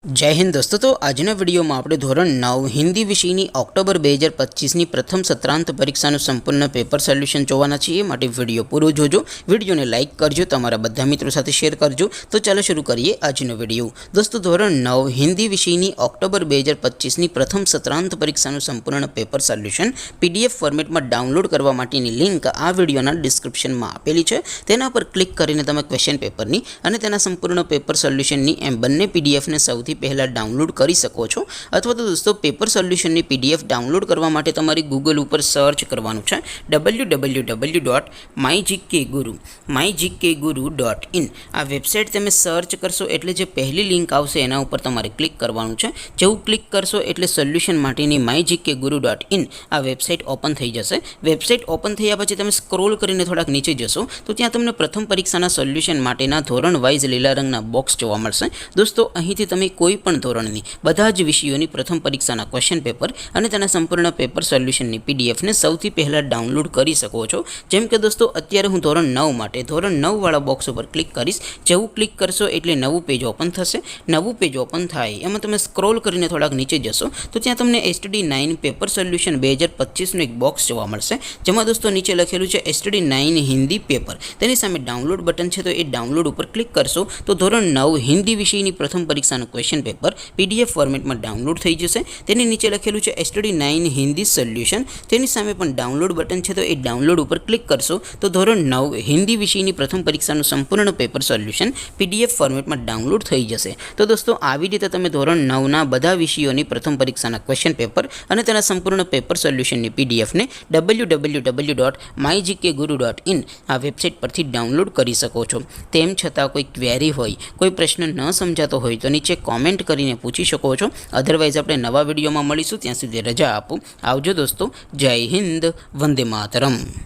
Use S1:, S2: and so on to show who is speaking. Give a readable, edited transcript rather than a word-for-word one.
S1: जय हिंद दोस्तों। तो आजना विडियो में आपणे धोरण 9 हिंदी विषयनी ऑक्टोबर 2025 ની પ્રથમ સત્રાંત પરીક્ષાનું સંપૂર્ણ પેપર સોલ્યુશન જોવાના છીએ। માટે વિડિયો પૂરો જોજો, વિડિયોને લાઇક કરજો, તમારા બધા મિત્રો સાથે શેર કરજો। તો ચાલો શરૂ કરીએ આજનો વિડિયો। દોસ્તો ધોરણ 9 હિન્દી વિષયની ઓક્ટોબર 2025 ની પ્રથમ સત્રાંત પરીક્ષાનું સંપૂર્ણ પેપર સોલ્યુશન પીડીએફ ફોર્મેટમાં ડાઉનલોડ કરવા માટેની લિંક આ વિડિયોના ડિસ્ક્રિપ્શનમાં આપેલી છે। તેના પર ક્લિક કરીને તમે ક્વેશ્ચન પેપરની અને તેના સંપૂર્ણ પેપર સોલ્યુશનની એમ બંને પીડીએફને સૌથી पहला डाउनलॉड करी सको छो। अथवा तो दोस्तों पेपर सोल्यूशन ની पीडीएफ डाउनलॉड करवा माटे तमारी गूगल पर सर्च करवानुं छे www.mygkguru.in। आ वेबसाइट तमे सर्च करशो एटले जे पहली लिंक आवशे एना उपर तमारे क्लिक करवानुं छे। जेवुं क्लिक करशो एटले सोल्यूशन माटेनी mygkguru.in आ वेबसाइट ओपन थई जशे। वेबसाइट ओपन थया पछी तमे स्क्रॉल करीने थोड़ाक नीचे जशो तो त्यां तमने प्रथम परीक्षाना सोल्यूशन माटेना धोरण वाइज लीला रंगना बॉक्स जोवा मळशे। दोस्तों અહીંથી તમે કોઈ પણ ધોરણની બધા જ વિષયોની પ્રથમ પરીક્ષાના ક્વેશ્ચન પેપર અને તેના સંપૂર્ણ પેપર સોલ્યુશનની પીડીએફને સૌથી પહેલા ડાઉનલોડ કરી શકો છો। જેમ કે દોસ્તો અત્યારે હું ધોરણ 9 માટે ધોરણ 9 વાળા બોક્સ ઉપર ક્લિક કરીશ। જેવું ક્લિક કરશો એટલે નવું પેજ ઓપન થશે। નવું પેજ ઓપન થાય એમાં તમે સ્ક્રોલ કરીને થોડાક નીચે જશો તો ત્યાં તમને STD9 પેપર સોલ્યુશન 2025 નું એક બોક્સ જોવા મળશે। જેમાં દોસ્તો નીચે લખેલું છે STD9 હિન્દી પેપર। તેની સામે ડાઉનલોડ બટન છે તો એ ડાઉનલોડ ઉપર ક્લિક કરશો તો ધોરણ 9 હિન્દી વિષયની પ્રથમ પરીક્ષાનું क्वेश्चन पेपर पीडीएफ फॉर्मेट में डाउनलॉड थई जशे। तेनी नीचे लखेलुं छे STD9 हिंदी सोल्यूशन। तेनी सामे पण डाउनलॉड बटन छे तो ए डाउनलॉड पर क्लिक करशो तो धोरण 9 हिंदी विषयनी प्रथम परीक्षानुं संपूर्ण पेपर सोल्यूशन पीडीएफ फॉर्मेट में डाउनलॉड थई जशे। तो दोस्तों આવી રીતે તમે ધોરણ 9 ના બધા વિષયોની પ્રથમ પરીક્ષાના ક્વેશ્ચન પેપર અને તેના સંપૂર્ણ પેપર સોલ્યુશનની પીડીએફ ને www.mygkguru.in આ વેબસાઇટ પરથી ડાઉનલોડ કરી શકો છો। તેમ છતાં કોઈ ક્વેરી હોય, કોઈ પ્રશ્ન ન સમજાતો હોય તો નીચે कॉमेंट करीने पूछी शको छो। अदरवाइज आपणे नवा विडियो में मळीशुं, त्यां सुधी रजा आपो। आवजो दोस्तों। जय हिंद, वंदे मातरम।